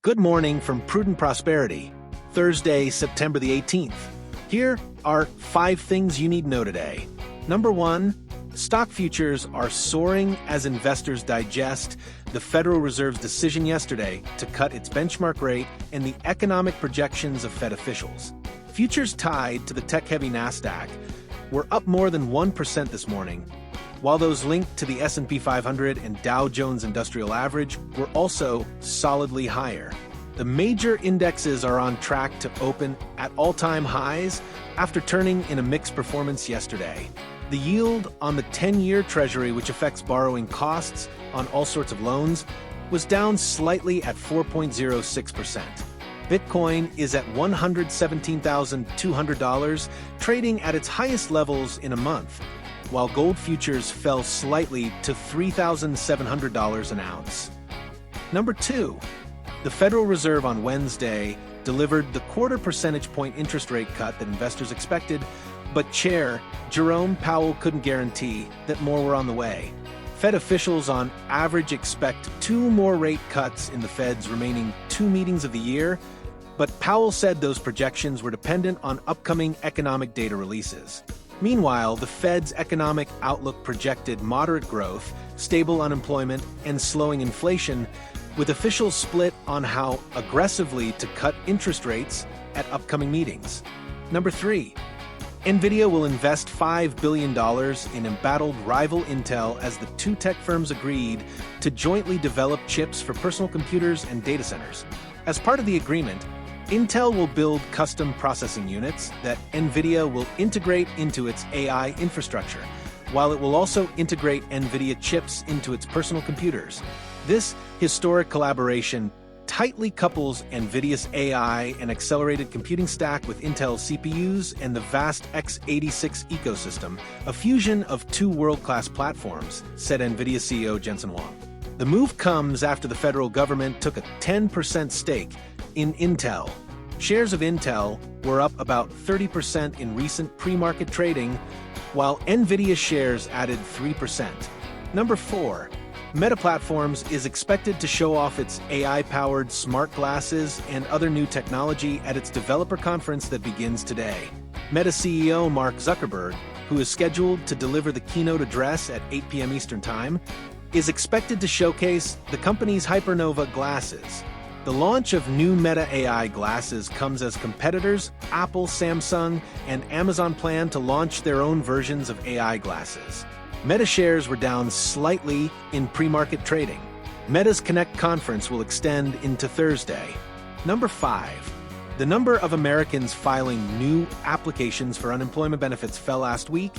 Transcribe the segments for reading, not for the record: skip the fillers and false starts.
Good morning from Prudent Prosperity, Thursday, September the 18th. Here are 5 things you need to know today. Number 1, stock futures are soaring as investors digest the Federal Reserve's decision yesterday to cut its benchmark rate and the economic projections of Fed officials. Futures tied to the tech-heavy Nasdaq were up more than 1% this morning, while those linked to the S&P 500 and Dow Jones Industrial Average were also solidly higher. The major indexes are on track to open at all-time highs after turning in a mixed performance yesterday. The yield on the 10-year Treasury, which affects borrowing costs on all sorts of loans, was down slightly at 4.06%. Bitcoin is at $117,200, trading at its highest levels in a month, while gold futures fell slightly to $3,700 an ounce. Number 2, the Federal Reserve on Wednesday delivered the quarter percentage point interest rate cut that investors expected, but Chair Jerome Powell couldn't guarantee that more were on the way. Fed officials on average expect 2 more rate cuts in the Fed's remaining 2 meetings of the year, but Powell said those projections were dependent on upcoming economic data releases. Meanwhile, the Fed's economic outlook projected moderate growth, stable unemployment, and slowing inflation, with officials split on how aggressively to cut interest rates at upcoming meetings. Number 3, Nvidia will invest $5 billion in embattled rival Intel as the 2 tech firms agreed to jointly develop chips for personal computers and data centers. As part of the agreement, Intel will build custom processing units that Nvidia will integrate into its AI infrastructure, while it will also integrate Nvidia chips into its personal computers. This historic collaboration tightly couples Nvidia's AI and accelerated computing stack with Intel's CPUs and the vast x86 ecosystem, a fusion of 2 world-class platforms, said Nvidia CEO Jensen Huang. The move comes after the federal government took a 10% stake in Intel. Shares of Intel were up about 30% in recent pre-market trading, while Nvidia shares added 3%. Number 4, Meta Platforms is expected to show off its AI-powered smart glasses and other new technology at its developer conference that begins today. Meta CEO Mark Zuckerberg, who is scheduled to deliver the keynote address at 8 p.m. Eastern Time, is expected to showcase the company's Hypernova glasses. The launch of new Meta AI glasses comes as competitors Apple, Samsung, and Amazon plan to launch their own versions of AI glasses. Meta shares were down slightly in pre-market trading. Meta's Connect conference will extend into Thursday. Number 5, the number of Americans filing new applications for unemployment benefits fell last week,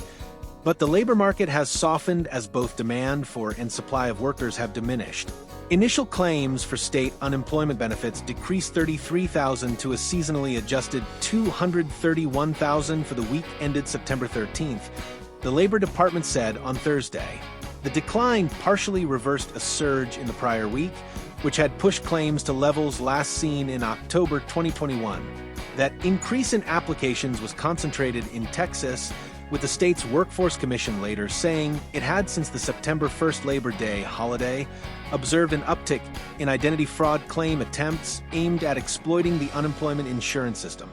but the labor market has softened as both demand for and supply of workers have diminished. Initial claims for state unemployment benefits decreased 33,000 to a seasonally adjusted 231,000 for the week ended September 13th, the Labor Department said on Thursday. The decline partially reversed a surge in the prior week, which had pushed claims to levels last seen in October 2021. That increase in applications was concentrated in Texas, with the state's Workforce Commission later saying it had, since the September 1st Labor Day holiday, observed an uptick in identity fraud claim attempts aimed at exploiting the unemployment insurance system.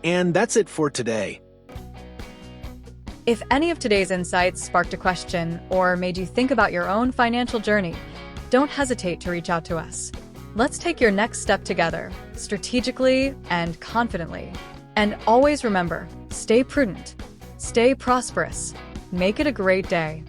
And that's it for today. If any of today's insights sparked a question or made you think about your own financial journey, don't hesitate to reach out to us. Let's take your next step together, strategically and confidently. And always remember, stay prudent, stay prosperous, make it a great day.